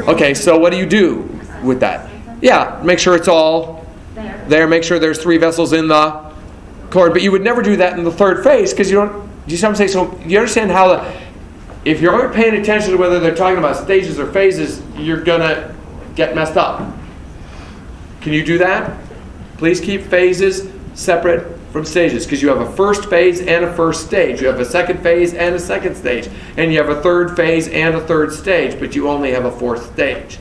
Okay, so what do you do with that? Yeah, make sure it's all there. Make sure there's 3 vessels in the cord. But you would never do that in the third phase because you don't. Do you see what I'm saying? So you understand how if you aren't paying attention to whether they're talking about stages or phases, you're gonna get messed up. Can you do that? Please keep phases separate from stages, because you have a first phase and a first stage. You have a second phase and a second stage. And you have a third phase and a third stage, but you only have a fourth stage.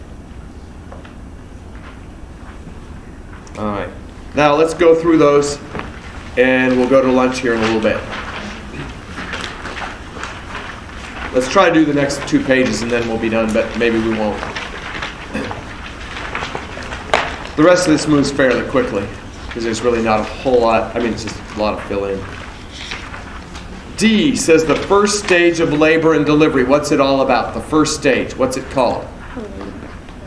All right. Now let's go through those, and we'll go to lunch here in a little bit. Let's try to do the next 2 pages, and then we'll be done, but maybe we won't. The rest of this moves fairly quickly, because there's really not a whole lot. I mean, it's just a lot of fill-in. D says the first stage of labor and delivery. What's it all about? The first stage. What's it called?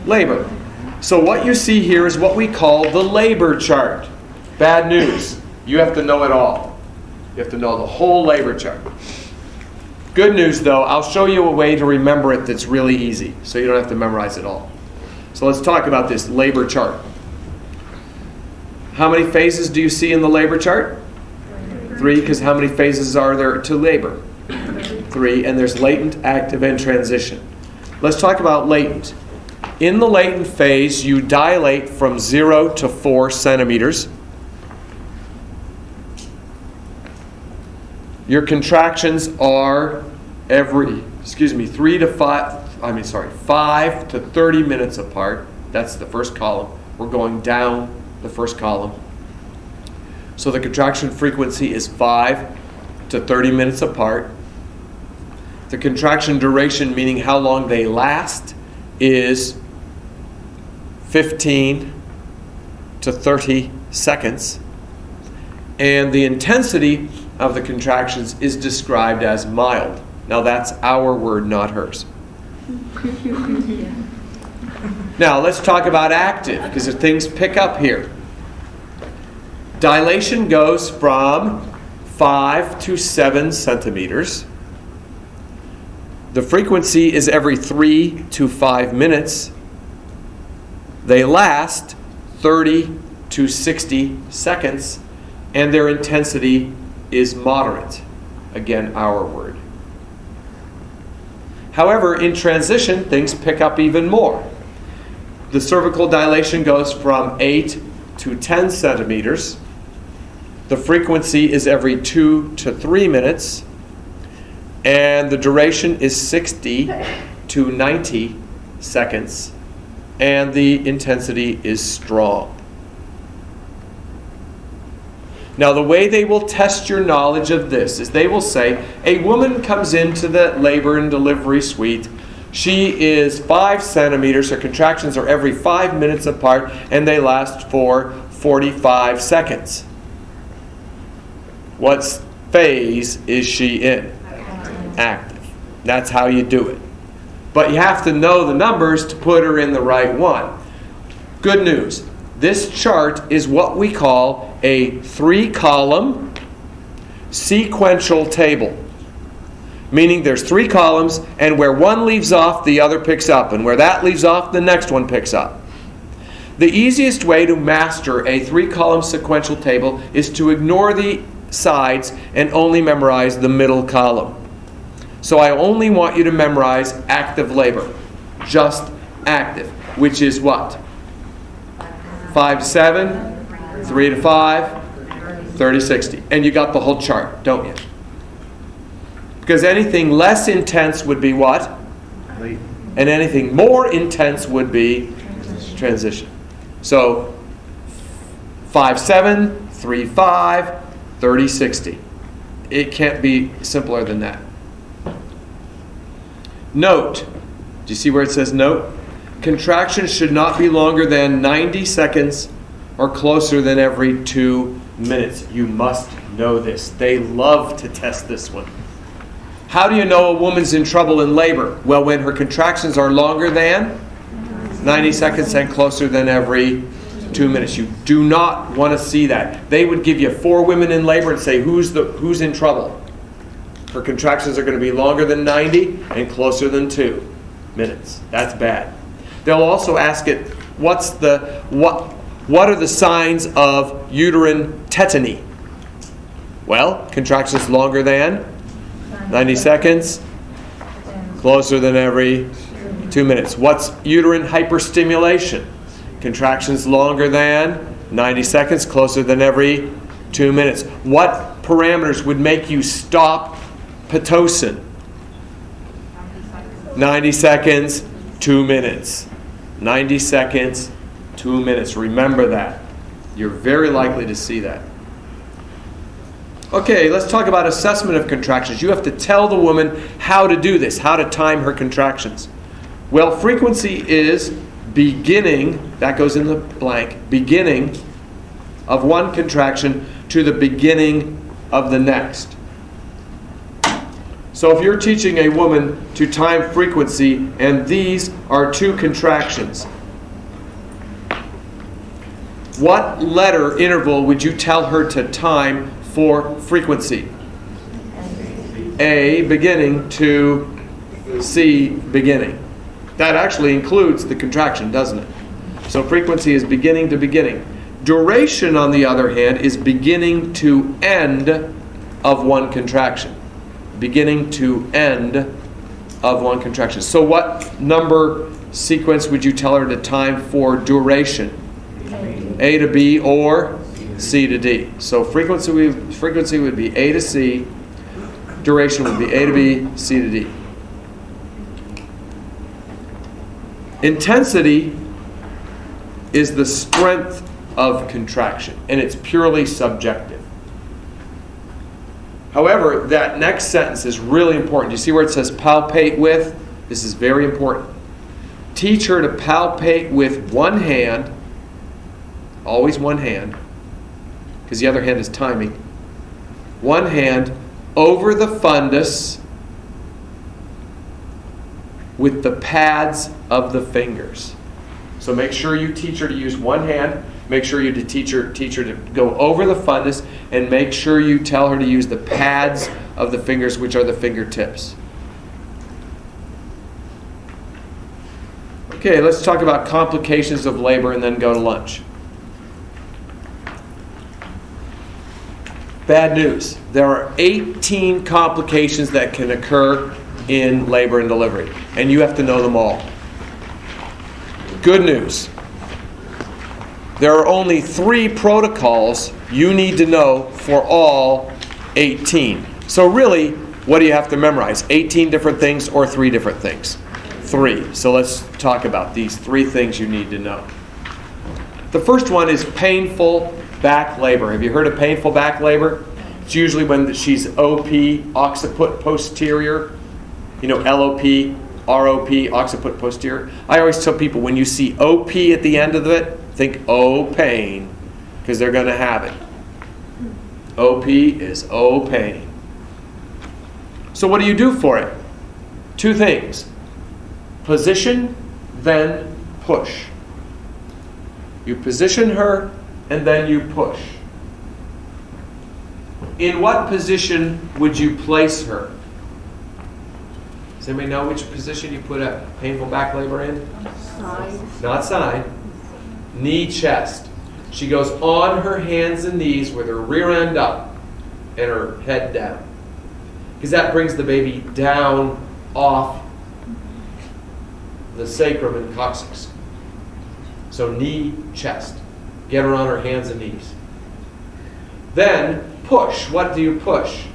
Labor. So what you see here is what we call the labor chart. Bad news. You have to know it all. You have to know the whole labor chart. Good news, though, I'll show you a way to remember it that's really easy, so you don't have to memorize it all. So let's talk about this labor chart. How many phases do you see in the labor chart? 3, because how many phases are there to labor? 3, and there's latent, active, and transition. Let's talk about latent. In the latent phase, you dilate from 0 to 4 centimeters. Your contractions are 5 to 30 minutes apart. That's the first column. We're going down the first column. So the contraction frequency is 5 to 30 minutes apart. The contraction duration, meaning how long they last, is 15 to 30 seconds. And the intensity of the contractions is described as mild. Now that's our word, not hers. Now let's talk about active, because things pick up here. Dilation goes from 5 to 7 centimeters. The frequency is every 3 to 5 minutes. They last 30 to 60 seconds, and their intensity is moderate. Again, our word. However, in transition, things pick up even more. The cervical dilation goes from 8 to 10 centimeters. The frequency is every 2 to 3 minutes. And the duration is 60 to 90 seconds. And the intensity is strong. Now, the way they will test your knowledge of this is they will say, a woman comes into the labor and delivery suite. She is 5 centimeters. Her contractions are every 5 minutes apart, and they last for 45 seconds. What phase is she in? Active. That's how you do it. But you have to know the numbers to put her in the right one. Good news. This chart is what we call a 3-column sequential table. Meaning there's 3 columns, and where one leaves off, the other picks up. And where that leaves off, the next one picks up. The easiest way to master a 3-column sequential table is to ignore the sides and only memorize the middle column. So I only want you to memorize active labor. Just active. Which is what? 5 to 7, 3 to 5, 30, 60. And you got the whole chart, don't you? Because anything less intense would be what? Late. And anything more intense would be transition. So 5-7, 3-5, 30, 60. It can't be simpler than that. Note. Do you see where it says note? Contractions should not be longer than 90 seconds or closer than every 2 minutes. You must know this. They love to test this one. How do you know a woman's in trouble in labor? Well, when her contractions are longer than 90 seconds and closer than every 2 minutes. You do not want to see that. They would give you 4 women in labor and say, who's in trouble? Her contractions are going to be longer than 90 and closer than 2 minutes. That's bad. They'll also ask it, what are the signs of uterine tetany? Well, contractions longer than 90 seconds, closer than every 2 minutes. What's uterine hyperstimulation? Contractions longer than 90 seconds, closer than every 2 minutes. What parameters would make you stop Pitocin? 90 seconds, 2 minutes. 90 seconds, 2 minutes. Remember that. You're very likely to see that. Okay, let's talk about assessment of contractions. You have to tell the woman how to do this, how to time her contractions. Well, frequency is beginning, that goes in the blank, beginning of one contraction to the beginning of the next. So if you're teaching a woman to time frequency, and these are 2 contractions, what letter interval would you tell her to time for frequency? A beginning to C beginning. That actually includes the contraction, doesn't it? So frequency is beginning to beginning. Duration, on the other hand, is beginning to end of one contraction. Beginning to end of one contraction. So what number sequence would you tell her to time for duration? A to B or C to D. So frequency would be A to C. Duration would be A to B, C to D. Intensity is the strength of contraction, and it's purely subjective. However, that next sentence is really important. You see where it says palpate with? This is very important. Teach her to palpate with one hand, always one hand, because the other hand is timing. One hand over the fundus with the pads of the fingers. So make sure you teach her to use one hand. Make sure you teach her to go over the fundus, and make sure you tell her to use the pads of the fingers, which are the fingertips. Okay, let's talk about complications of labor and then go to lunch. Bad news. There are 18 complications that can occur in labor and delivery, and you have to know them all. Good news. There are only 3 protocols you need to know for all 18. So really, what do you have to memorize? 18 different things or 3 different things? 3. So let's talk about these 3 things you need to know. The first one is painful back labor. Have you heard of painful back labor? It's usually when she's OP, occiput posterior. You know, LOP, ROP, occiput posterior. I always tell people, when you see OP at the end of it, think O pain, because they're going to have it. OP is O pain. So what do you do for it? 2 things. Position, then push. You position her, and then you push. In what position would you place her? Does anybody know which position you put a painful back labor in? Side. Not side. Knee, chest. She goes on her hands and knees with her rear end up and her head down. Because that brings the baby down off the sacrum and coccyx. So knee, chest. Get her on her hands and knees. Then push. What do you push?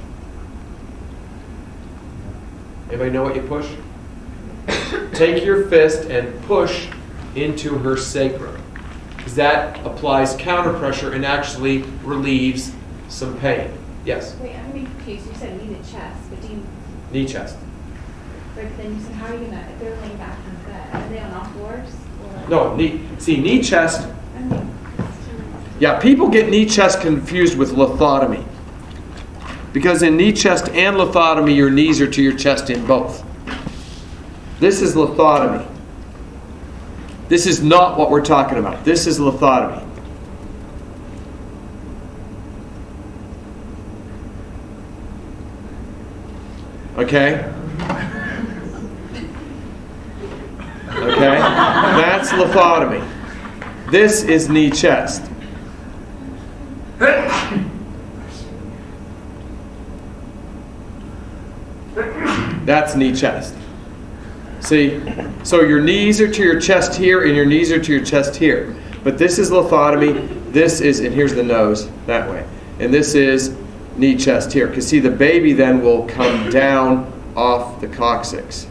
Anybody know what you push? Take your fist and push into her sacrum, because that applies counter pressure and actually relieves some pain. Yes? Wait, I'm confused. You said knee to chest, but do you, Knee chest. but then you said how are you gonna, if they're laying back in bed, are they on all floors? Or? No, knee chest. I mean, Yeah, people get knee chest confused with lithotomy. Because in knee chest and lithotomy, your knees are to your chest in both. This is lithotomy. This is not what we're talking about. This is lithotomy. Okay? Okay? That's lithotomy. This is knee chest. That's knee chest. See? So your knees are to your chest here and your knees are to your chest here. But this is lithotomy. This is, and here's the nose, that way. And this is knee chest here. Because see, the baby then will come down off the coccyx.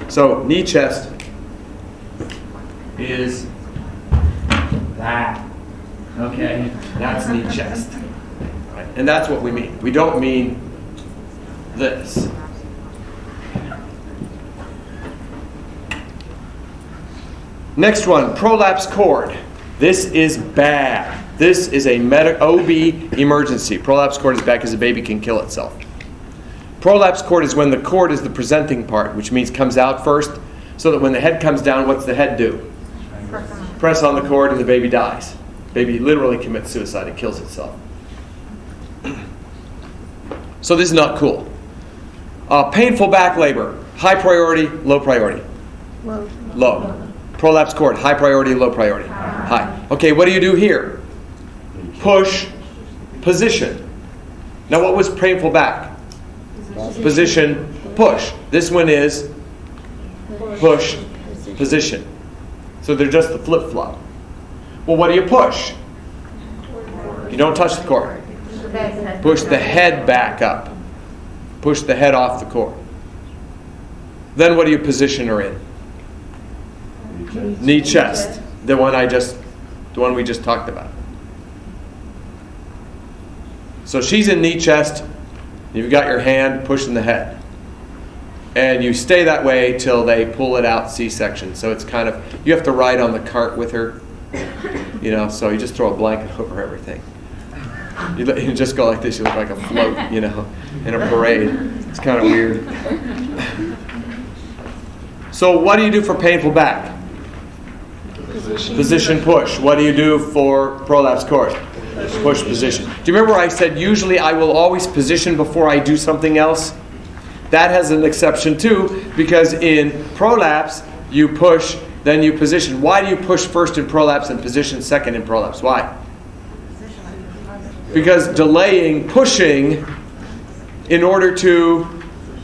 So knee chest is that. Okay? That's knee chest. Right? And that's what we mean. We don't mean this. Next one, prolapse cord. This is bad. This is a OB emergency. Prolapse cord is bad because the baby can kill itself. Prolapse cord is when the cord is the presenting part, which means comes out first, so that when the head comes down, what's the head do? Press on the cord and the baby dies. Baby literally commits suicide. It kills itself. So this is not cool. Painful back labor. High priority, low priority. Low. Prolapse cord. High priority, low priority. High. Okay, what do you do here? Push, position. Now what was painful back? Position, push. This one is push, position. So they're just the flip-flop. Well, what do you push? You don't touch the cord. Push the head back up. Push the head off the cord. Then what do you position her in? Knee chest. The one we just talked about. So she's in knee chest. You've got your hand pushing the head. And you stay that way till they pull it out C-section. So it's kind of, you have to ride on the cart with her. You know, so you just throw a blanket over everything. You just go like this. You look like a float, you know, in a parade. It's kind of weird. So what do you do for painful back? Position push. What do you do for prolapse cord? Push position. Do you remember I said usually I will always position before I do something else? That has an exception too, because in prolapse you push, then you position. Why do you push first in prolapse and position second in prolapse? Why? Because delaying pushing in order to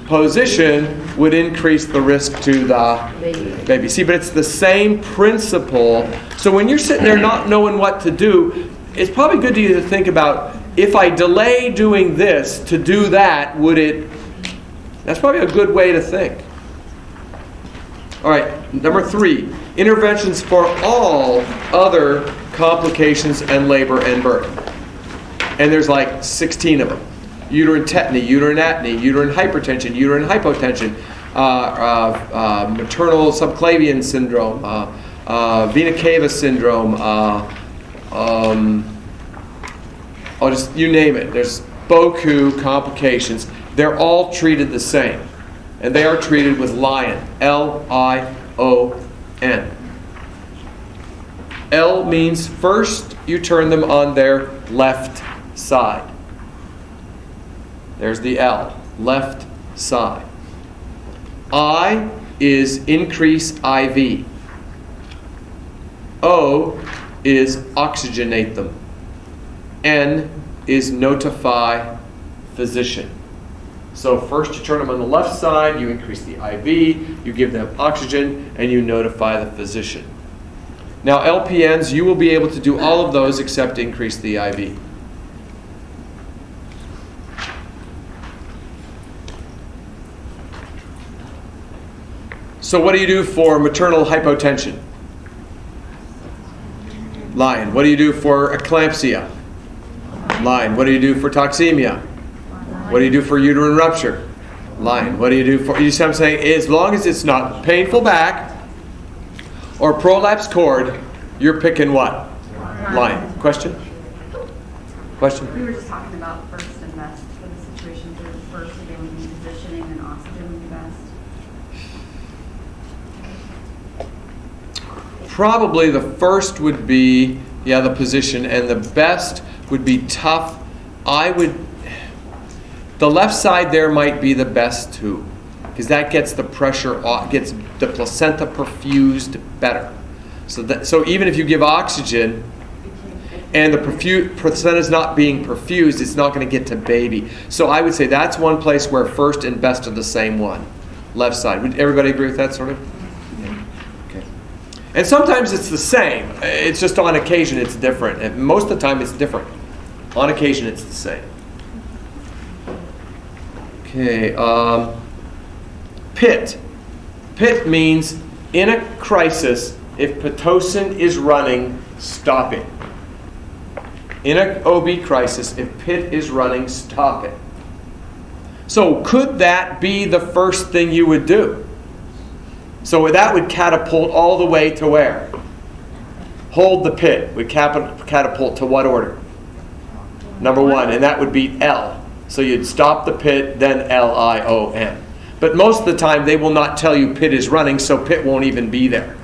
position would increase the risk to the baby. See, but it's the same principle. So when you're sitting there not knowing what to do, it's probably good to you to think about, if I delay doing this to do that, would it... That's probably a good way to think. All right, number 3, interventions for all other complications and labor and birth. And there's like 16 of them. Uterine tetany, uterine atony, uterine hypertension, uterine hypotension, maternal subclavian syndrome, vena cava syndrome, just you name it. There's beaucoup complications. They're all treated the same. And they are treated with Lion. L-I-O-N. L means first you turn them on their left side. There's the L. Left side. I is increase IV. O is oxygenate them. N is notify physician. So first you turn them on the left side, you increase the IV, you give them oxygen, and you notify the physician. Now LPNs, you will be able to do all of those except increase the IV. So what do you do for maternal hypotension? Line. What do you do for eclampsia? Line. What do you do for toxemia? What do you do for uterine rupture? Line. What do you do for, you see what I'm saying? As long as it's not painful back or prolapsed cord, you're picking what? Line. Question? Question? We were just talking about first and best for the situation. So the first again would be positioning and oxygen would be best. Probably the first would be, the position, and the best would be tough. The left side there might be the best too, because that gets the pressure off, gets the placenta perfused better. So even if you give oxygen and the placenta is not being perfused, it's not going to get to baby. So I would say that's one place where first and best are the same one, left side. Would everybody agree with that sort of? Yeah. Okay. And sometimes it's the same. It's just on occasion it's different. And most of the time it's different. On occasion it's the same. Okay. PIT. PIT means in a crisis, if Pitocin is running, stop it. In an OB crisis, if PIT is running, stop it. So could that be the first thing you would do? So that would catapult all the way to where? Hold the PIT would catapult to what order? Number 1, and that would be L. So you'd stop the PIT, then LION. But most of the time they will not tell you PIT is running, so PIT won't even be there.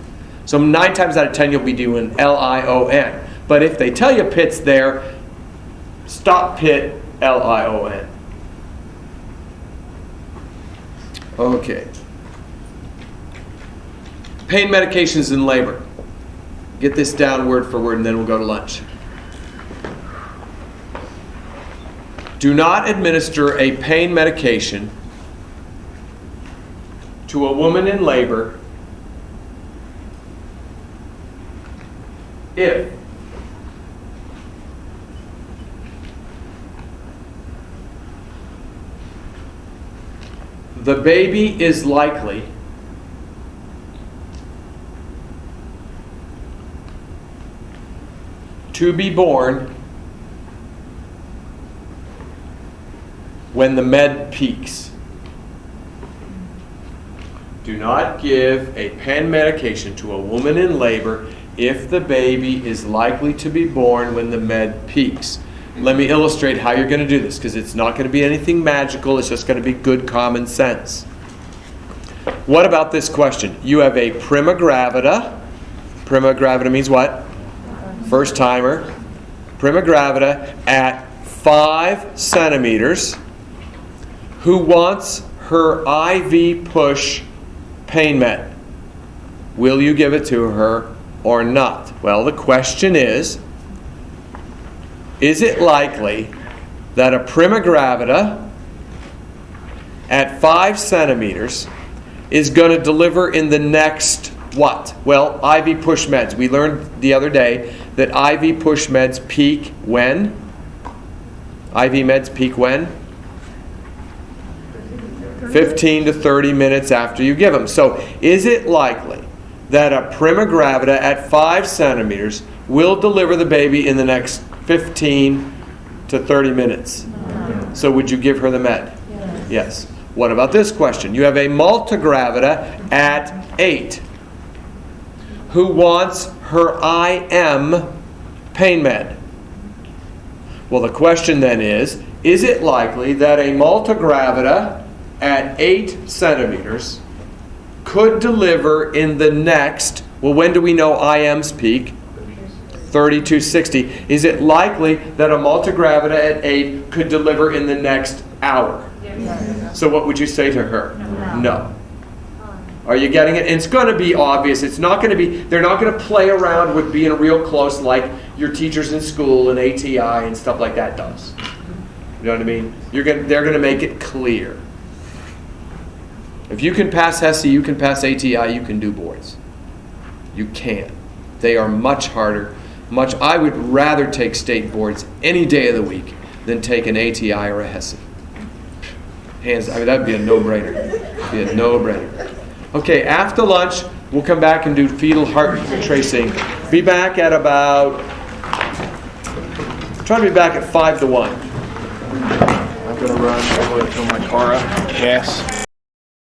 So 9 times out of 10 you'll be doing LION. But if they tell you PIT's there, stop PIT, LION. Okay. Pain medications in labor. Get this down word for word and then we'll go to lunch. Do not administer a pain medication to a woman in labor if the baby is likely to be born when the med peaks. Do not give a pain medication to a woman in labor if the baby is likely to be born when the med peaks. Let me illustrate how you're going to do this, because it's not going to be anything magical. It's just going to be good common sense. What about this question? You have a prima gravida. Prima gravida means what? First timer. Prima gravida at 5 centimeters who wants her IV push pain med. Will you give it to her or not? Well, the question is it likely that a prima gravida at 5 centimeters is going to deliver in the next what? Well, IV push meds. We learned the other day that IV push meds peak when? IV meds peak when? 15 to 30 minutes after you give them. So is it likely that a prima gravida at 5 centimeters will deliver the baby in the next 15 to 30 minutes? No. So would you give her the med? Yes. What about this question? You have a multigravida at 8 who wants her IM pain med. Well, the question then is it likely that a multigravida at 8 centimeters could deliver in the next, well, when do we know IMs peak? 3260. Is it likely that a multigravida at 8 could deliver in the next hour? Yes. So what would you say to her? No. Are you getting it? And it's going to be obvious. It's not going to be, they're not going to play around with being real close like your teachers in school and ATI and stuff like that does. You know what I mean? They're going to make it clear. If you can pass HESI, you can pass ATI, you can do boards. You can. They are much harder. I would rather take state boards any day of the week than take an ATI or a HESI. That would be a no-brainer. Okay, after lunch, we'll come back and do fetal heart tracing. Be back at about, try to be back at 5 to 1. I'm gonna run all the way to my car out. Gas.